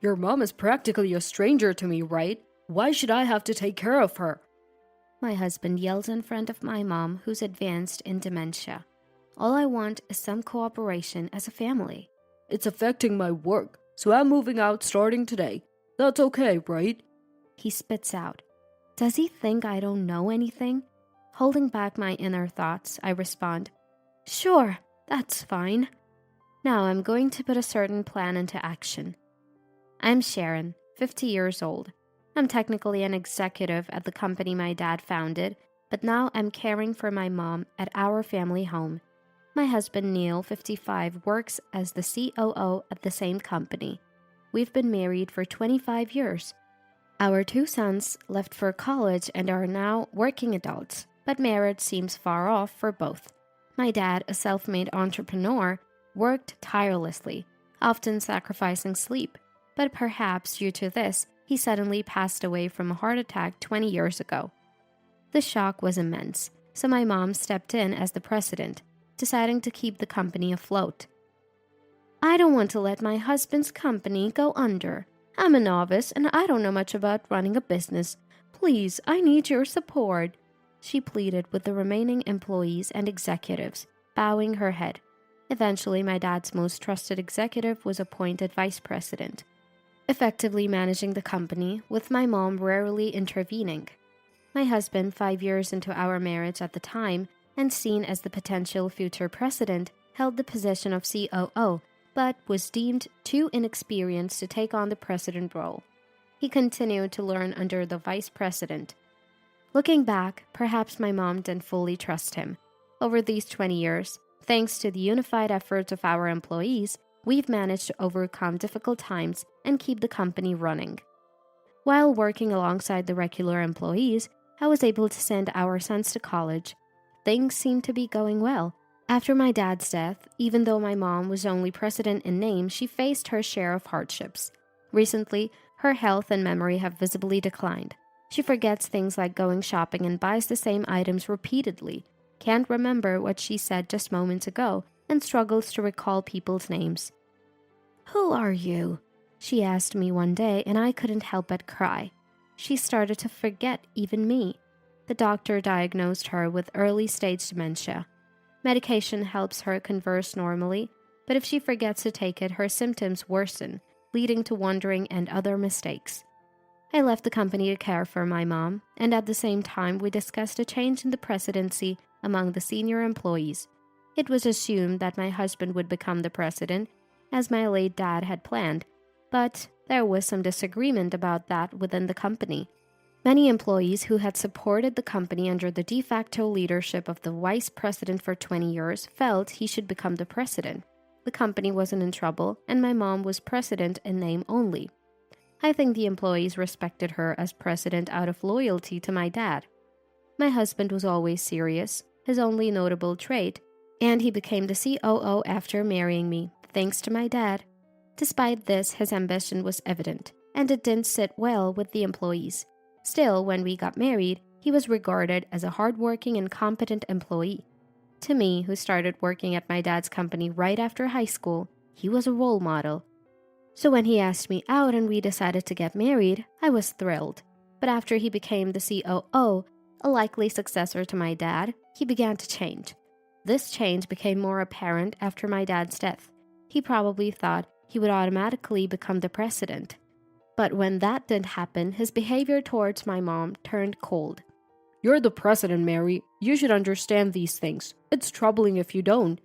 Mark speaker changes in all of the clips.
Speaker 1: Your mom is practically a stranger to me, right? Why should I have to take care of her?
Speaker 2: My husband yells in front of my mom, who's advanced in dementia. All I want is some cooperation as a family.
Speaker 1: It's affecting my work, so I'm moving out starting today. That's okay, right?
Speaker 2: He spits out. Does he think I don't know anything? Holding back my inner thoughts, I respond, Sure, that's fine. Now I'm going to put a certain plan into action. I'm Sharon, 50 years old. I'm technically an executive at the company my dad founded, but now I'm caring for my mom at our family home. My husband Neil, 55, works as the COO at the same company. We've been married for 25 years. Our 2 sons left for college and are now working adults, but marriage seems far off for both. My dad, a self-made entrepreneur, worked tirelessly, often sacrificing sleep, but perhaps due to this, he suddenly passed away from a heart attack 20 years ago. The shock was immense, so my mom stepped in as the president, deciding to keep the company afloat. I don't want to let my husband's company go under. I'm a novice and I don't know much about running a business. Please, I need your support, she pleaded with the remaining employees and executives, bowing her head. Eventually, my dad's most trusted executive was appointed vice president, effectively managing the company, with my mom rarely intervening. My husband, 5 years into our marriage at the time, and seen as the potential future president, held the position of COO, but was deemed too inexperienced to take on the president role. He continued to learn under the vice president. Looking back, perhaps my mom didn't fully trust him. Over these 20 years, thanks to the unified efforts of our employees, we've managed to overcome difficult times and keep the company running. While working alongside the regular employees, I was able to send our sons to college. Things seemed to be going well. After my dad's death, even though my mom was only president in name, she faced her share of hardships. Recently, her health and memory have visibly declined. She forgets things like going shopping and buys the same items repeatedly, can't remember what she said just moments ago, and struggles to recall people's names. Who are you? She asked me one day, and I couldn't help but cry. She started to forget even me. The doctor diagnosed her with early-stage dementia. Medication helps her converse normally, but if she forgets to take it, her symptoms worsen, leading to wandering and other mistakes. I left the company to care for my mom, and at the same time we discussed a change in the presidency among the senior employees. It was assumed that my husband would become the president, as my late dad had planned, but there was some disagreement about that within the company. Many employees who had supported the company under the de facto leadership of the vice president for 20 years felt he should become the president. The company wasn't in trouble, and my mom was president in name only. I think the employees respected her as president out of loyalty to my dad. My husband was always serious, his only notable trait, and he became the COO after marrying me, thanks to my dad. Despite this, his ambition was evident, and it didn't sit well with the employees. Still, when we got married, he was regarded as a hardworking and competent employee. To me, who started working at my dad's company right after high school, he was a role model. So when he asked me out and we decided to get married, I was thrilled. But after he became the COO, a likely successor to my dad, he began to change. This change became more apparent after my dad's death. He probably thought he would automatically become the president. But when that didn't happen, his behavior towards my mom turned cold.
Speaker 1: You're the president, Mary. You should understand these things. It's troubling if you don't,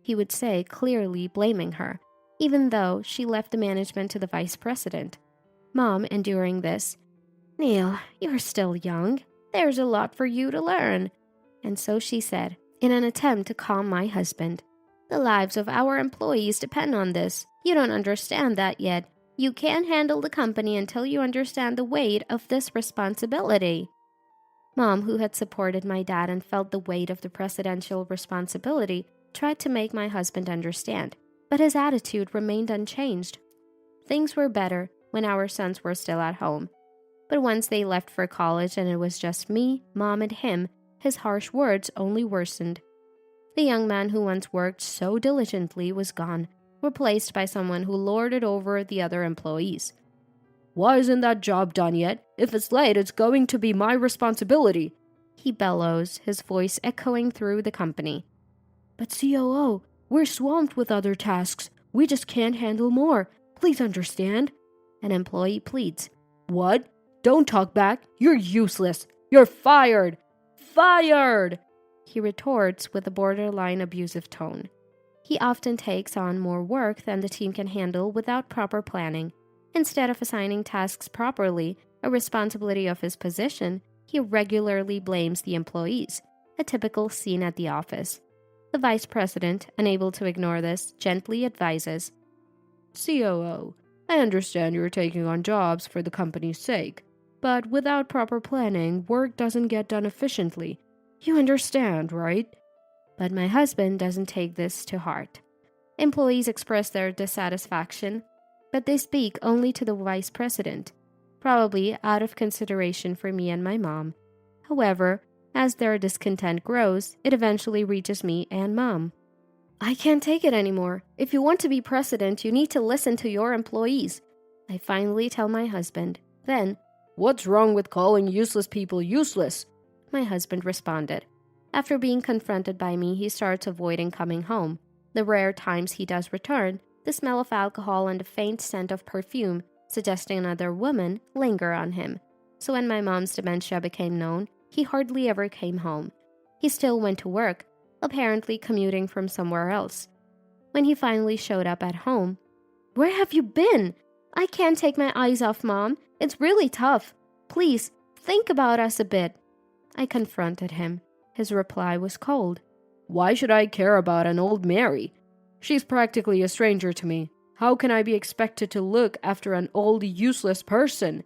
Speaker 2: he would say, clearly blaming her, even though she left the management to the vice president. Mom, enduring this, Neil, you're still young. There's a lot for you to learn. And so she said, in an attempt to calm my husband, the lives of our employees depend on this. You don't understand that yet. You can't handle the company until you understand the weight of this responsibility. Mom, who had supported my dad and felt the weight of the presidential responsibility, tried to make my husband understand, but his attitude remained unchanged. Things were better when our sons were still at home. But once they left for college and it was just me, Mom, and him, his harsh words only worsened. The young man who once worked so diligently was gone, replaced by someone who lorded over the other employees.
Speaker 1: Why isn't that job done yet? If it's late, it's going to be my responsibility,
Speaker 2: he bellows, his voice echoing through the company.
Speaker 1: But COO, we're swamped with other tasks. We just can't handle more. Please understand.
Speaker 2: An employee pleads.
Speaker 1: What? Don't talk back. You're useless. You're fired. Fired!
Speaker 2: He retorts with a borderline abusive tone. He often takes on more work than the team can handle without proper planning. Instead of assigning tasks properly, a responsibility of his position, he regularly blames the employees, a typical scene at the office. The vice president, unable to ignore this, gently advises,
Speaker 1: COO, I understand you're taking on jobs for the company's sake, but without proper planning, work doesn't get done efficiently. You understand, right?
Speaker 2: But my husband doesn't take this to heart. Employees express their dissatisfaction, but they speak only to the vice president, probably out of consideration for me and my mom. However, as their discontent grows, it eventually reaches me and Mom. I can't take it anymore. If you want to be president, you need to listen to your employees, I finally tell my husband. Then,
Speaker 1: what's wrong with calling useless people useless?
Speaker 2: My husband responded. After being confronted by me, he starts avoiding coming home. The rare times he does return, the smell of alcohol and a faint scent of perfume, suggesting another woman, linger on him. So when my mom's dementia became known, he hardly ever came home. He still went to work, apparently commuting from somewhere else. When he finally showed up at home, "Where have you been? I can't take my eyes off Mom. It's really tough. Please, think about us a bit." I confronted him. His reply was cold.
Speaker 1: Why should I care about an old Mary? She's practically a stranger to me. How can I be expected to look after an old, useless person?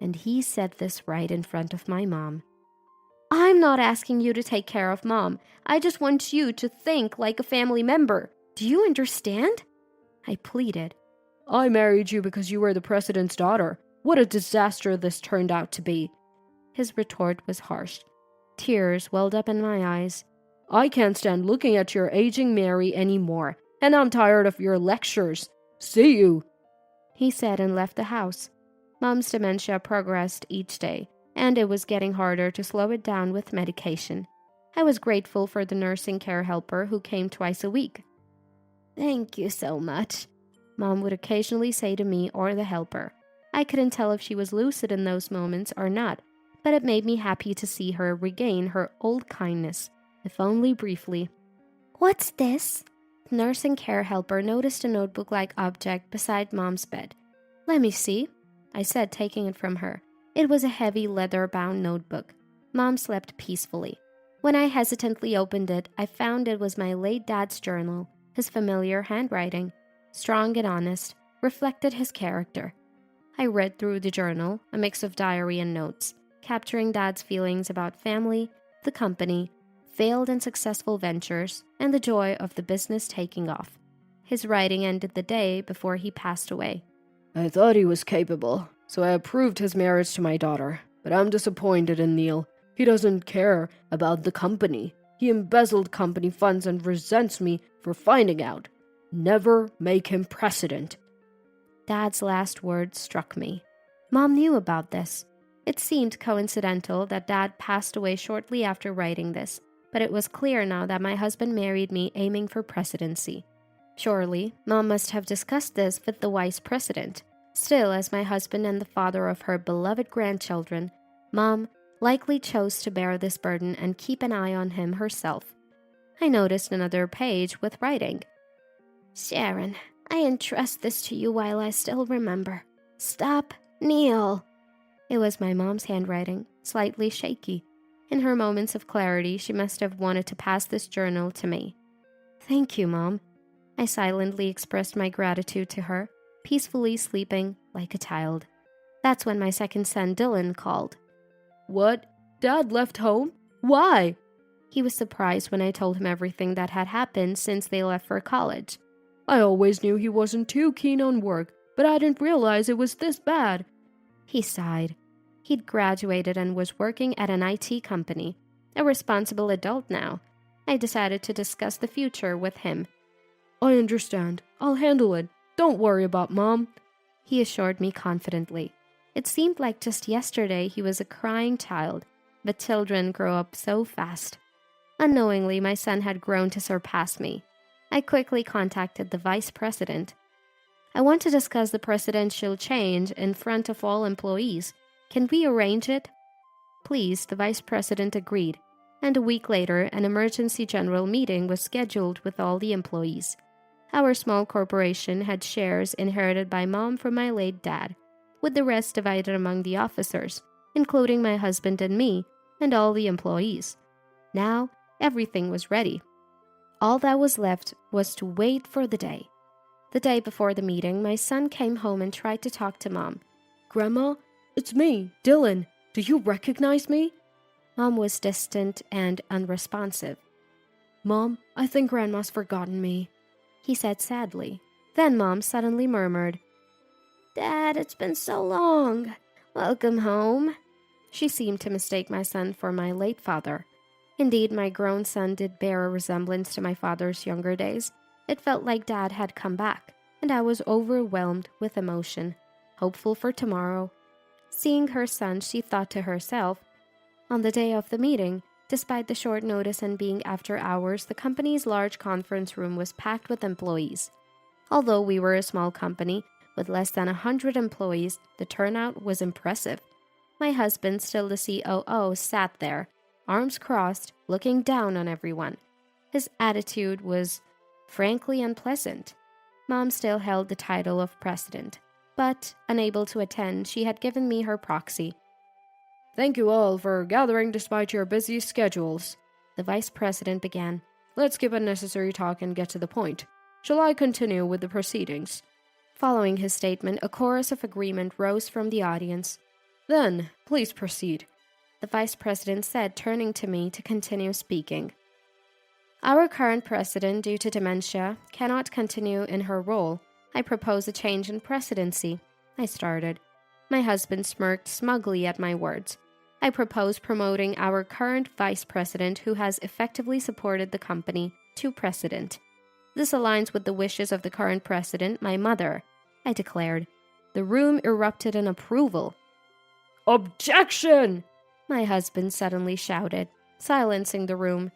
Speaker 2: And he said this right in front of my mom. I'm not asking you to take care of Mom. I just want you to think like a family member. Do you understand? I pleaded.
Speaker 1: I married you because you were the president's daughter. What a disaster this turned out to be.
Speaker 2: His retort was harsh. Tears welled up in my eyes.
Speaker 1: I can't stand looking at your aging Mary anymore, and I'm tired of your lectures. See you,
Speaker 2: he said and left the house. Mom's dementia progressed each day, and it was getting harder to slow it down with medication. I was grateful for the nursing care helper who came twice a week. Thank you so much, Mom would occasionally say to me or the helper. I couldn't tell if she was lucid in those moments or not, but it made me happy to see her regain her old kindness, if only briefly. What's this? The nursing care helper noticed a notebook-like object beside Mom's bed. Let me see, I said, taking it from her. It was a heavy leather-bound notebook. Mom slept peacefully. When I hesitantly opened it, I found it was my late dad's journal. His familiar handwriting, strong and honest, reflected his character. I read through the journal, a mix of diary and notes, capturing Dad's feelings about family, the company, failed and successful ventures, and the joy of the business taking off. His writing ended the day before he passed away.
Speaker 1: I thought he was capable, so I approved his marriage to my daughter. But I'm disappointed in Neil. He doesn't care about the company. He embezzled company funds and resents me for finding out. Never make him president.
Speaker 2: Dad's last words struck me. Mom knew about this. It seemed coincidental that Dad passed away shortly after writing this, but it was clear now that my husband married me aiming for presidency. Surely, Mom must have discussed this with the vice president. Still, as my husband and the father of her beloved grandchildren, Mom likely chose to bear this burden and keep an eye on him herself. I noticed another page with writing. Sharon, I entrust this to you while I still remember. Stop, Neil. It was my mom's handwriting, slightly shaky. In her moments of clarity, she must have wanted to pass this journal to me. Thank you, Mom. I silently expressed my gratitude to her, peacefully sleeping like a child. That's when my second son, Dylan, called.
Speaker 1: What? Dad left home? Why?
Speaker 2: He was surprised when I told him everything that had happened since they left for college.
Speaker 1: I always knew he wasn't too keen on work, but I didn't realize it was this bad.
Speaker 2: He sighed. He'd graduated and was working at an IT company. A responsible adult now. I decided to discuss the future with him.
Speaker 1: I understand. I'll handle it. Don't worry about Mom,
Speaker 2: he assured me confidently. It seemed like just yesterday he was a crying child, but children grow up so fast. Unknowingly, my son had grown to surpass me. I quickly contacted the vice president. I want to discuss the presidential change in front of all employees. Can we arrange it? Please, the vice president agreed, and a week later, an emergency general meeting was scheduled with all the employees. Our small corporation had shares inherited by Mom from my late dad, with the rest divided among the officers, including my husband and me, and all the employees. Now, everything was ready. All that was left was to wait for the day. The day before the meeting, my son came home and tried to talk to Mom.
Speaker 1: Grandma, it's me, Dylan. Do you recognize me?
Speaker 2: Mom was distant and unresponsive.
Speaker 1: Mom, I think Grandma's forgotten me,
Speaker 2: he said sadly. Then Mom suddenly murmured, Dad, it's been so long. Welcome home. She seemed to mistake my son for my late father. Indeed, my grown son did bear a resemblance to my father's younger days. It felt like Dad had come back, and I was overwhelmed with emotion, hopeful for tomorrow. Seeing her son, she thought to herself, on the day of the meeting, despite the short notice and being after hours, the company's large conference room was packed with employees. Although we were a small company, with less than 100 employees, the turnout was impressive. My husband, still the COO, sat there, arms crossed, looking down on everyone. His attitude was frankly unpleasant. Mom still held the title of president, but, unable to attend, she had given me her proxy.
Speaker 1: Thank you all for gathering despite your busy schedules,
Speaker 2: the vice president began.
Speaker 1: Let's skip unnecessary talk and get to the point. Shall I continue with the proceedings?
Speaker 2: Following his statement, a chorus of agreement rose from the audience.
Speaker 1: Then, please proceed,
Speaker 2: the vice president said, turning to me to continue speaking. Our current president, due to dementia, cannot continue in her role. I propose a change in presidency, I started. My husband smirked smugly at my words. I propose promoting our current vice president, who has effectively supported the company, to president. This aligns with the wishes of the current president, my mother, I declared. The room erupted in approval.
Speaker 1: Objection!
Speaker 2: My husband suddenly shouted, silencing the room.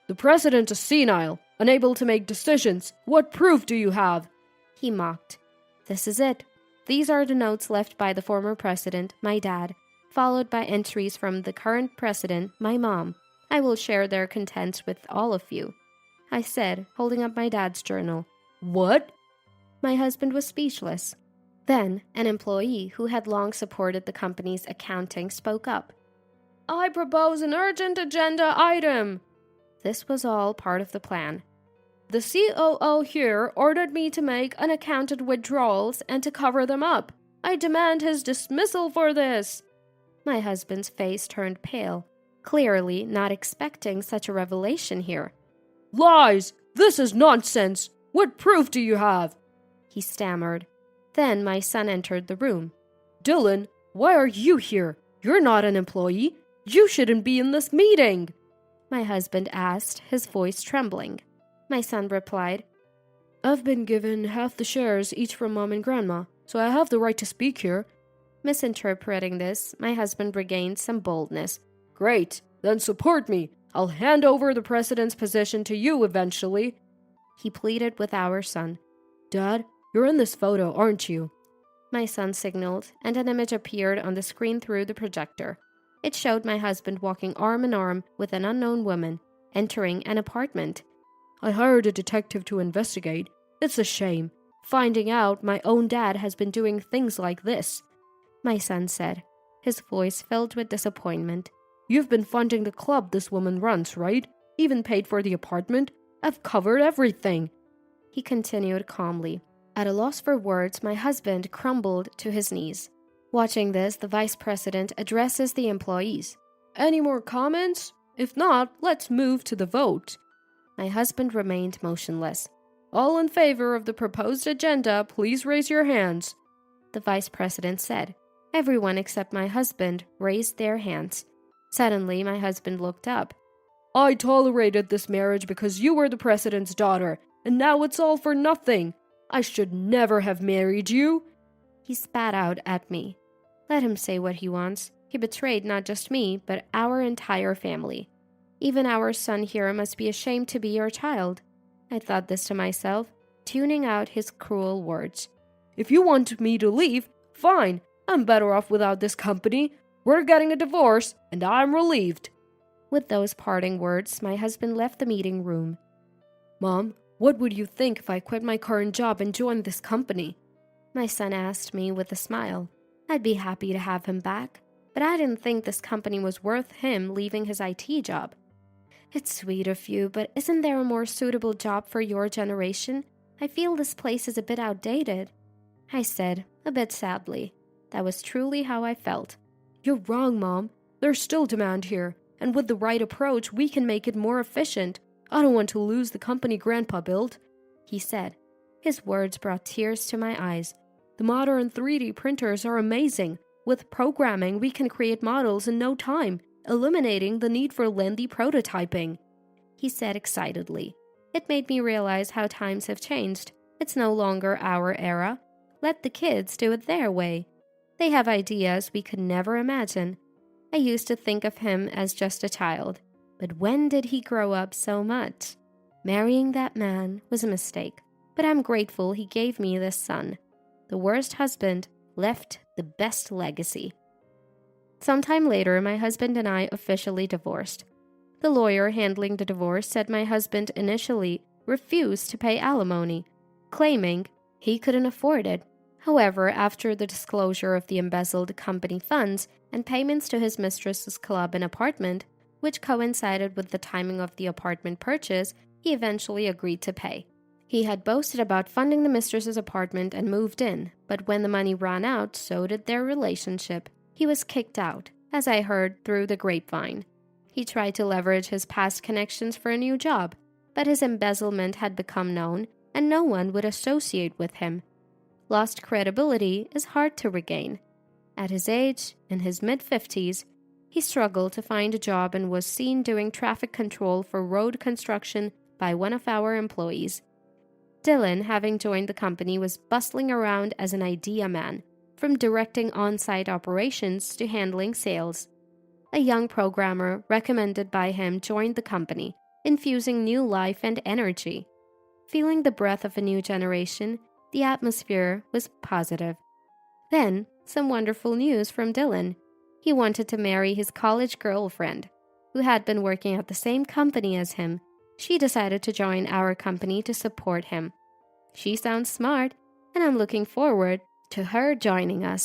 Speaker 1: The president is senile, unable to make decisions. What proof do you have?
Speaker 2: He mocked. This is it. These are the notes left by the former president, my dad, followed by entries from the current president, my mom. I will share their contents with all of you, I said, holding up my dad's journal.
Speaker 1: What?
Speaker 2: My husband was speechless. Then, an employee who had long supported the company's accounting spoke up.
Speaker 1: I propose an urgent agenda item.
Speaker 2: This was all part of the plan.
Speaker 1: The COO here ordered me to make unaccounted withdrawals and to cover them up. I demand his dismissal for this.
Speaker 2: My husband's face turned pale, clearly not expecting such a revelation here.
Speaker 1: Lies! This is nonsense! What proof do you have?
Speaker 2: He stammered. Then my son entered the room.
Speaker 1: Dylan, why are you here? You're not an employee. You shouldn't be in this meeting.
Speaker 2: My husband asked, his voice trembling. My son replied,
Speaker 1: I've been given half the shares each from Mom and Grandma, so I have the right to speak here.
Speaker 2: Misinterpreting this, my husband regained some boldness.
Speaker 1: Great, then support me. I'll hand over the president's position to you eventually.
Speaker 2: He pleaded with our son.
Speaker 1: Dad, you're in this photo, aren't you?
Speaker 2: My son signaled, and an image appeared on the screen through the projector. It showed my husband walking arm in arm with an unknown woman, entering an apartment.
Speaker 1: I hired a detective to investigate. It's a shame. Finding out my own dad has been doing things like this,
Speaker 2: my son said, his voice filled with disappointment.
Speaker 1: You've been funding the club this woman runs, right? Even paid for the apartment? I've covered everything.
Speaker 2: He continued calmly. At a loss for words, my husband crumbled to his knees. Watching this, the vice president addresses the employees.
Speaker 1: Any more comments? If not, let's move to the vote.
Speaker 2: My husband remained motionless.
Speaker 1: All in favor of the proposed agenda, please raise your hands,
Speaker 2: the vice president said. Everyone except my husband raised their hands. Suddenly, my husband looked up.
Speaker 1: I tolerated this marriage because you were the president's daughter. and now it's all for nothing. I should never have married you."
Speaker 2: He spat out at me. Let him say what he wants. He betrayed not just me, but our entire family. Even our son here must be ashamed to be your child. I thought this to myself, tuning out his cruel words.
Speaker 1: "If you want me to leave, fine. I'm better off without this company. We're getting a divorce, and I'm relieved."
Speaker 2: With those parting words, my husband left the meeting room.
Speaker 1: "Mom, what would you think if I quit my current job and joined this company?"
Speaker 2: My son asked me with a smile. I'd be happy to have him back, but I didn't think this company was worth him leaving his IT job. It's sweet of you, but isn't there a more suitable job for your generation? I feel this place is a bit outdated, I said, a bit sadly. That was truly how I felt.
Speaker 1: "You're wrong, Mom. There's still demand here, and with the right approach, we can make it more efficient. I don't want to lose the company Grandpa built," he said. His words brought tears to my eyes. "The modern 3D printers are amazing. With programming, we can create models in no time, eliminating the need for lengthy prototyping," he said excitedly. It made me realize how times have changed. It's no longer our era. Let the kids do it their way. They have ideas we could never imagine. I used to think of him as just a child, but when did he grow up so much? Marrying that man was a mistake, but I'm grateful he gave me this son. The worst husband left the best legacy. Sometime later, my husband and I officially divorced. The lawyer handling the divorce said my husband initially refused to pay alimony, claiming he couldn't afford it. However, after the disclosure of the embezzled company funds and payments to his mistress's club and apartment, which coincided with the timing of the apartment purchase, he eventually agreed to pay. He had boasted about funding the mistress's apartment and moved in, but when the money ran out, so did their relationship. He was kicked out, as I heard through the grapevine. He tried to leverage his past connections for a new job, but his embezzlement had become known, and no one would associate with him. Lost credibility is hard to regain. At his age, in his mid-50s, he struggled to find a job and was seen doing traffic control for road construction by one of our employees. Dylan, having joined the company, was bustling around as an idea man, from directing on-site operations to handling sales. A young programmer recommended by him joined the company, infusing new life and energy. Feeling the breath of a new generation, the atmosphere was positive. Then, some wonderful news from Dylan. He wanted to marry his college girlfriend, who had been working at the same company as him. She decided to join our company to support him. She sounds smart, and I'm looking forward to her joining us.